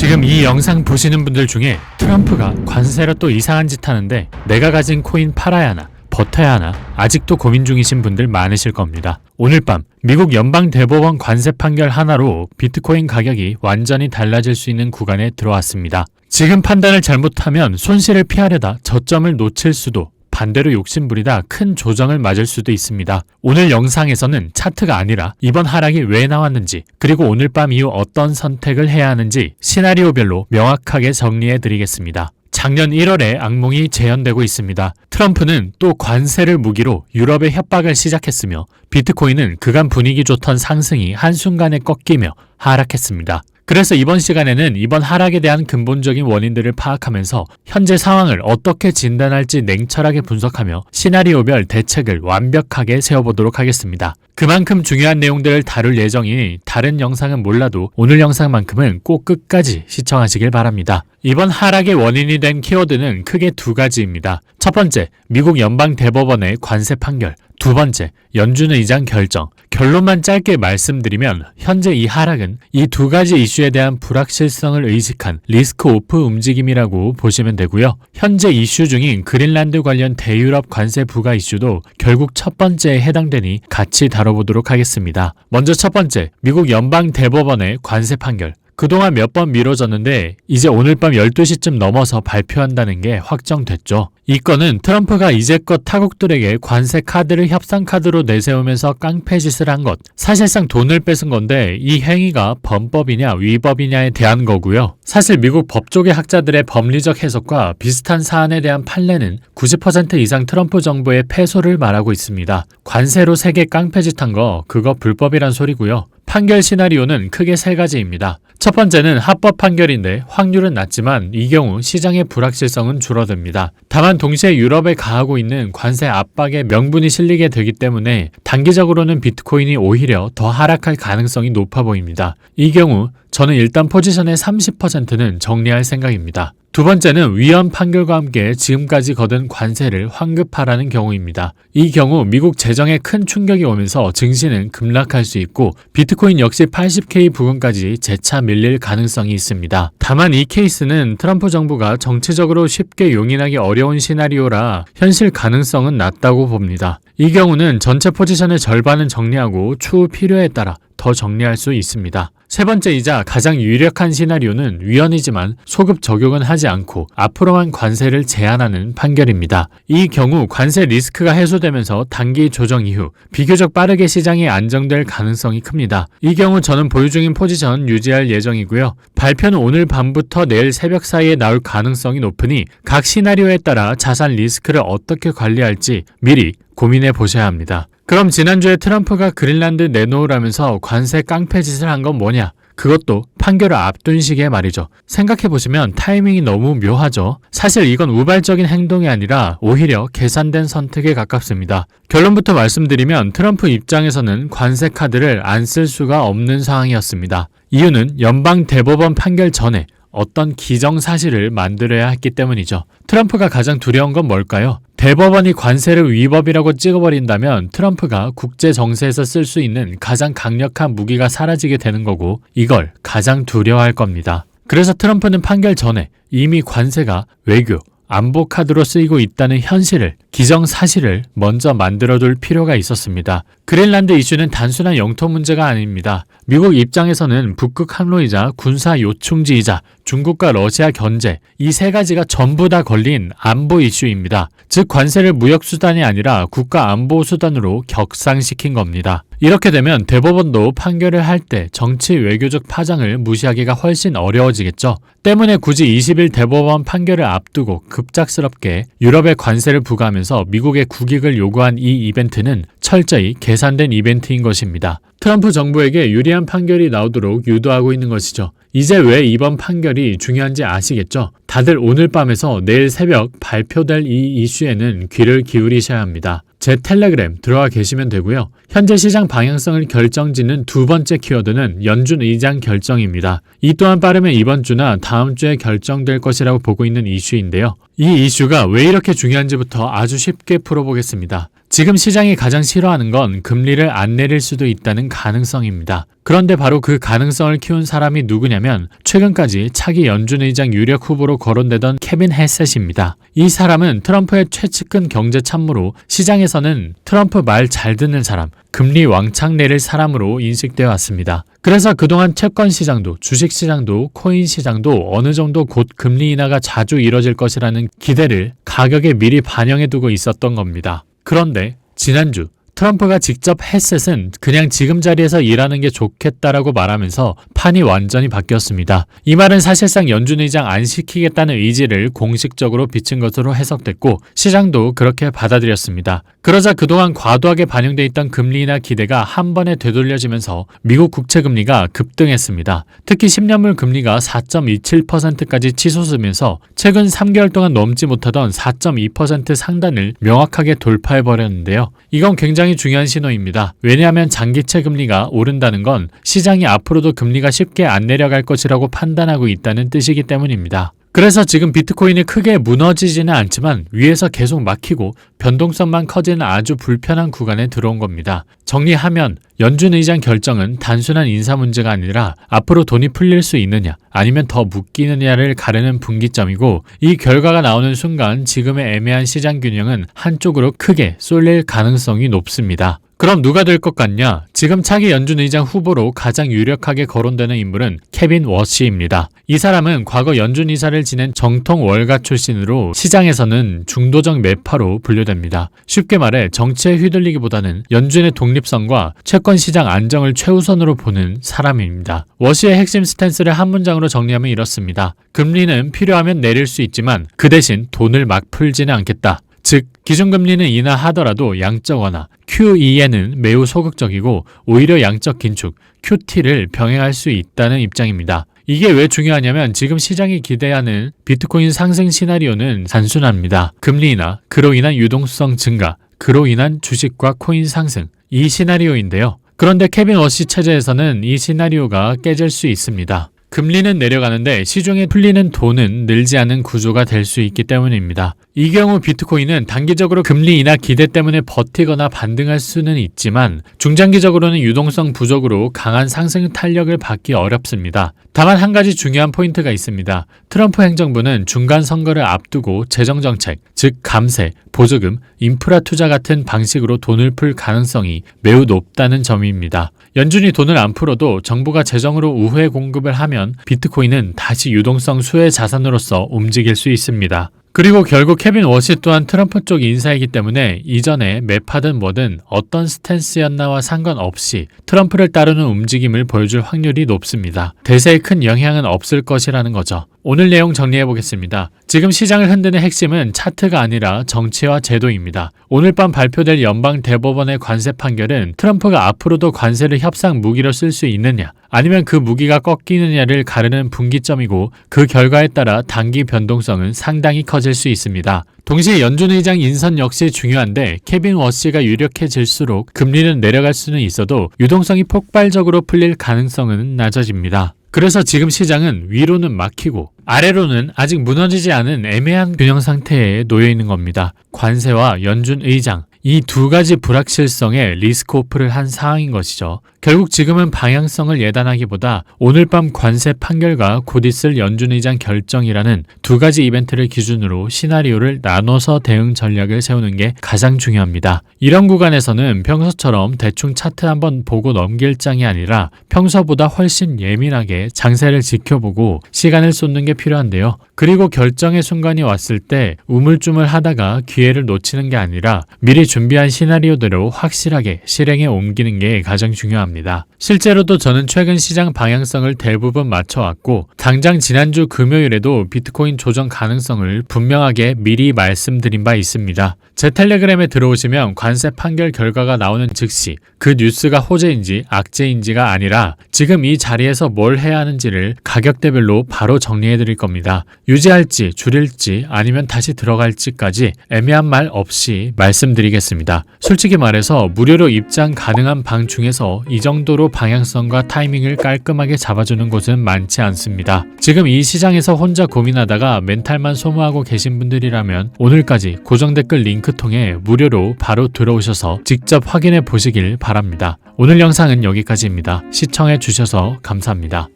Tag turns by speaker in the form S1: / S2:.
S1: 지금 이 영상 보시는 분들 중에 트럼프가 관세로 또 이상한 짓 하는데 내가 가진 코인 팔아야 하나 버텨야 하나 아직도 고민 중이신 분들 많으실 겁니다. 오늘 밤 미국 연방대법원 관세 판결 하나로 비트코인 가격이 완전히 달라질 수 있는 구간에 들어왔습니다. 지금 판단을 잘못하면 손실을 피하려다 저점을 놓칠 수도, 반대로 욕심부리다 큰 조정을 맞을 수도 있습니다. 오늘 영상에서는 차트가 아니라 이번 하락이 왜 나왔는지, 그리고 오늘 밤 이후 어떤 선택을 해야 하는지 시나리오별로 명확하게 정리해 드리겠습니다. 작년 1월에 악몽이 재현되고 있습니다. 트럼프는 또 관세를 무기로 유럽의 협박을 시작했으며 비트코인은 그간 분위기 좋던 상승이 한순간에 꺾이며 하락했습니다. 그래서 이번 시간에는 이번 하락에 대한 근본적인 원인들을 파악하면서 현재 상황을 어떻게 진단할지 냉철하게 분석하며 시나리오별 대책을 완벽하게 세워보도록 하겠습니다. 그만큼 중요한 내용들을 다룰 예정이니 다른 영상은 몰라도 오늘 영상만큼은 꼭 끝까지 시청하시길 바랍니다. 이번 하락의 원인이 된 키워드는 크게 두 가지입니다. 첫 번째, 미국 연방대법원의 관세 판결. 두 번째, 연준 의장 결정. 결론만 짧게 말씀드리면 현재 이 하락은 이 두 가지 이슈에 대한 불확실성을 의식한 리스크 오프 움직임이라고 보시면 되고요. 현재 이슈 중인 그린란드 관련 대유럽 관세 부과 이슈도 결국 첫 번째에 해당되니 같이 다뤄보도록 하겠습니다. 먼저 첫 번째, 미국 연방대법원의 관세 판결. 그동안 몇 번 미뤄졌는데 이제 오늘 밤 12시쯤 넘어서 발표한다는 게 확정됐죠. 이 건은 트럼프가 이제껏 타국들에게 관세 카드를 협상 카드로 내세우면서 깡패짓을 한 것, 사실상 돈을 뺏은 건데 이 행위가 범법이냐 위법이냐에 대한 거고요. 사실 미국 법조계 학자들의 법리적 해석과 비슷한 사안에 대한 판례는 90% 이상 트럼프 정부의 패소를 말하고 있습니다. 관세로 세계 깡패짓한 거 그거 불법이란 소리고요. 판결 시나리오는 크게 세 가지입니다. 첫 번째는 합법 판결인데 확률은 낮지만 이 경우 시장의 불확실성은 줄어듭니다. 다만 동시에 유럽에 가하고 있는 관세 압박의 명분이 실리게 되기 때문에 단기적으로는 비트코인이 오히려 더 하락할 가능성이 높아 보입니다. 이 경우 저는 일단 포지션의 30%는 정리할 생각입니다. 두 번째는 위헌 판결과 함께 지금까지 거둔 관세를 환급하라는 경우입니다. 이 경우 미국 재정에 큰 충격이 오면서 증시는 급락할 수 있고 비트코인 역시 80K 부근까지 재차 밀릴 가능성이 있습니다. 다만 이 케이스는 트럼프 정부가 정치적으로 쉽게 용인하기 어려운 시나리오라 현실 가능성은 낮다고 봅니다. 이 경우는 전체 포지션의 절반은 정리하고 추후 필요에 따라 더 정리할 수 있습니다. 세 번째이자 가장 유력한 시나리오는 위헌이지만 소급 적용은 하지 않고 앞으로만 관세를 제한하는 판결입니다. 이 경우 관세 리스크가 해소되면서 단기 조정 이후 비교적 빠르게 시장이 안정될 가능성이 큽니다. 이 경우 저는 보유 중인 포지션 유지할 예정이고요. 발표는 오늘 밤부터 내일 새벽 사이에 나올 가능성이 높으니 각 시나리오에 따라 자산 리스크를 어떻게 관리할지 미리 고민해 보셔야 합니다. 그럼 지난주에 트럼프가 그린란드 내놓으라면서 관세 깡패짓을 한 건 뭐냐? 그것도 판결을 앞둔 시기에 말이죠. 생각해보시면 타이밍이 너무 묘하죠. 사실 이건 우발적인 행동이 아니라 오히려 계산된 선택에 가깝습니다. 결론부터 말씀드리면 트럼프 입장에서는 관세 카드를 안 쓸 수가 없는 상황이었습니다. 이유는 연방대법원 판결 전에 어떤 기정사실을 만들어야 했기 때문이죠. 트럼프가 가장 두려운 건 뭘까요? 대법원이 관세를 위법이라고 찍어버린다면 트럼프가 국제 정세에서 쓸 수 있는 가장 강력한 무기가 사라지게 되는 거고 이걸 가장 두려워할 겁니다. 그래서 트럼프는 판결 전에 이미 관세가 외교, 안보 카드로 쓰이고 있다는 현실을, 기정사실을 먼저 만들어둘 필요가 있었습니다. 그린란드 이슈는 단순한 영토 문제가 아닙니다. 미국 입장에서는 북극 항로이자 군사 요충지이자 중국과 러시아 견제, 이 세 가지가 전부 다 걸린 안보 이슈입니다. 즉 관세를 무역수단이 아니라 국가안보수단으로 격상시킨 겁니다. 이렇게 되면 대법원도 판결을 할 때 정치 외교적 파장을 무시하기가 훨씬 어려워지겠죠. 때문에 굳이 20일 대법원 판결을 앞두고 급작스럽게 유럽에 관세를 부과하면서 미국의 국익을 요구한 이 이벤트는 철저히 계산된 이벤트인 것입니다. 트럼프 정부에게 유리한 판결이 나오도록 유도하고 있는 것이죠. 이제 왜 이번 판결이 중요한지 아시겠죠? 다들 오늘 밤에서 내일 새벽 발표될 이 이슈에는 귀를 기울이셔야 합니다. 제 텔레그램 들어와 계시면 되고요. 현재 시장 방향성을 결정짓는 두 번째 키워드는 연준 의장 결정입니다. 이 또한 빠르면 이번 주나 다음 주에 결정될 것이라고 보고 있는 이슈인데요. 이 이슈가 왜 이렇게 중요한지부터 아주 쉽게 풀어보겠습니다. 지금 시장이 가장 싫어하는 건 금리를 안 내릴 수도 있다는 가능성입니다. 그런데 바로 그 가능성을 키운 사람이 누구냐면 최근까지 차기 연준의장 유력 후보로 거론되던 케빈 헤셋입니다. 이 사람은 트럼프의 최측근 경제 참모로 시장에서는 트럼프 말 잘 듣는 사람, 금리 왕창 내릴 사람으로 인식되어 왔습니다. 그래서 그동안 채권 시장도 주식 시장도 코인 시장도 어느 정도 곧 금리 인하가 자주 이뤄질 것이라는 기대를 가격에 미리 반영해 두고 있었던 겁니다. 그런데 지난주 트럼프가 직접 헤셋은 그냥 지금 자리에서 일하는 게 좋겠다라고 말하면서 판이 완전히 바뀌었습니다. 이 말은 사실상 연준의장 안 시키겠다는 의지를 공식적으로 비친 것으로 해석됐고 시장도 그렇게 받아들였습니다. 그러자 그동안 과도하게 반영돼 있던 금리 인하 기대가 한 번에 되돌려지면서 미국 국채금리가 급등했습니다. 특히 10년물 금리가 4.27%까지 치솟으면서 최근 3개월 동안 넘지 못하던 4.2% 상단을 명확하게 돌파해버렸는데요. 이건 굉장히 중요한 신호입니다. 왜냐하면 장기채 금리가 오른다는 건 시장이 앞으로도 금리가 쉽게 안 내려갈 것이라고 판단하고 있다는 뜻이기 때문입니다. 그래서 지금 비트코인이 크게 무너지지는 않지만 위에서 계속 막히고 변동성만 커지는 아주 불편한 구간에 들어온 겁니다. 정리하면 연준 의장 결정은 단순한 인사 문제가 아니라 앞으로 돈이 풀릴 수 있느냐 아니면 더 묶이느냐를 가르는 분기점이고 이 결과가 나오는 순간 지금의 애매한 시장 균형은 한쪽으로 크게 쏠릴 가능성이 높습니다. 그럼 누가 될 것 같냐? 지금 차기 연준 의장 후보로 가장 유력하게 거론되는 인물은 케빈 워시입니다. 이 사람은 과거 연준 이사를 지낸 정통 월가 출신으로 시장에서는 중도적 매파로 분류됩니다. 쉽게 말해 정치에 휘둘리기보다는 연준의 독립성과 채권 시장 안정을 최우선으로 보는 사람입니다. 워시의 핵심 스탠스를 한 문장으로 정리하면 이렇습니다. 금리는 필요하면 내릴 수 있지만 그 대신 돈을 막 풀지는 않겠다. 즉 기준금리는 인하하더라도 양적 완화, QE에는 매우 소극적이고 오히려 양적 긴축, QT를 병행할 수 있다는 입장입니다. 이게 왜 중요하냐면 지금 시장이 기대하는 비트코인 상승 시나리오는 단순합니다. 금리 인하, 그로 인한 유동성 증가, 그로 인한 주식과 코인 상승, 이 시나리오인데요. 그런데 케빈 워시 체제에서는 이 시나리오가 깨질 수 있습니다. 금리는 내려가는데 시중에 풀리는 돈은 늘지 않는 구조가 될 수 있기 때문입니다. 이 경우 비트코인은 단기적으로 금리 인하 기대 때문에 버티거나 반등할 수는 있지만 중장기적으로는 유동성 부족으로 강한 상승 탄력을 받기 어렵습니다. 다만 한 가지 중요한 포인트가 있습니다. 트럼프 행정부는 중간 선거를 앞두고 재정정책, 즉 감세, 보조금, 인프라 투자 같은 방식으로 돈을 풀 가능성이 매우 높다는 점입니다. 연준이 돈을 안 풀어도 정부가 재정으로 우회 공급을 하면 비트코인은 다시 유동성 수혜 자산으로서 움직일 수 있습니다. 그리고 결국 케빈 워시 또한 트럼프 쪽 인사이기 때문에 이전에 매파든 뭐든 어떤 스탠스였나와 상관없이 트럼프를 따르는 움직임을 보여줄 확률이 높습니다. 대세에 큰 영향은 없을 것이라는 거죠. 오늘 내용 정리해보겠습니다. 지금 시장을 흔드는 핵심은 차트가 아니라 정치와 제도입니다. 오늘 밤 발표될 연방대법원의 관세 판결은 트럼프가 앞으로도 관세를 협상 무기로 쓸 수 있느냐 아니면 그 무기가 꺾이느냐를 가르는 분기점이고 그 결과에 따라 단기 변동성은 상당히 커질 수 있습니다. 동시에 연준 의장 인선 역시 중요한데 케빈 워시가 유력해질수록 금리는 내려갈 수는 있어도 유동성이 폭발적으로 풀릴 가능성은 낮아집니다. 그래서 지금 시장은 위로는 막히고 아래로는 아직 무너지지 않은 애매한 균형 상태에 놓여 있는 겁니다. 관세와 연준 의장, 이 두 가지 불확실성에 리스크 오프를 한 상황인 것이죠. 결국 지금은 방향성을 예단하기보다 오늘 밤 관세 판결과 곧 있을 연준 의장 결정이라는 두 가지 이벤트를 기준으로 시나리오를 나눠서 대응 전략을 세우는 게 가장 중요합니다. 이런 구간에서는 평소처럼 대충 차트 한번 보고 넘길 장이 아니라 평소보다 훨씬 예민하게 장세를 지켜보고 시간을 쏟는 게 필요한데요. 그리고 결정의 순간이 왔을 때 우물쭈물 하다가 기회를 놓치는 게 아니라 미리 준비한 시나리오대로 확실하게 실행에 옮기는 게 가장 중요합니다. 실제로도 저는 최근 시장 방향성을 대부분 맞춰왔고 당장 지난주 금요일에도 비트코인 조정 가능성을 분명하게 미리 말씀드린 바 있습니다. 제 텔레그램에 들어오시면 관세 판결 결과가 나오는 즉시 그 뉴스가 호재인지 악재인지가 아니라 지금 이 자리에서 뭘 해야 하는지를 가격대별로 바로 정리해 드릴 겁니다. 유지할지 줄일지 아니면 다시 들어갈지까지 애매한 말 없이 말씀드리겠습니다. 솔직히 말해서 무료로 입장 가능한 방 중에서 이 정도로 방향성과 타이밍을 깔끔하게 잡아주는 곳은 많지 않습니다. 지금 이 시장에서 혼자 고민하다가 멘탈만 소모하고 계신 분들이라면 오늘까지 고정 댓글 링크 통해 무료로 바로 들어오셔서 직접 확인해 보시길 바랍니다. 오늘 영상은 여기까지입니다. 시청해 주셔서 감사합니다.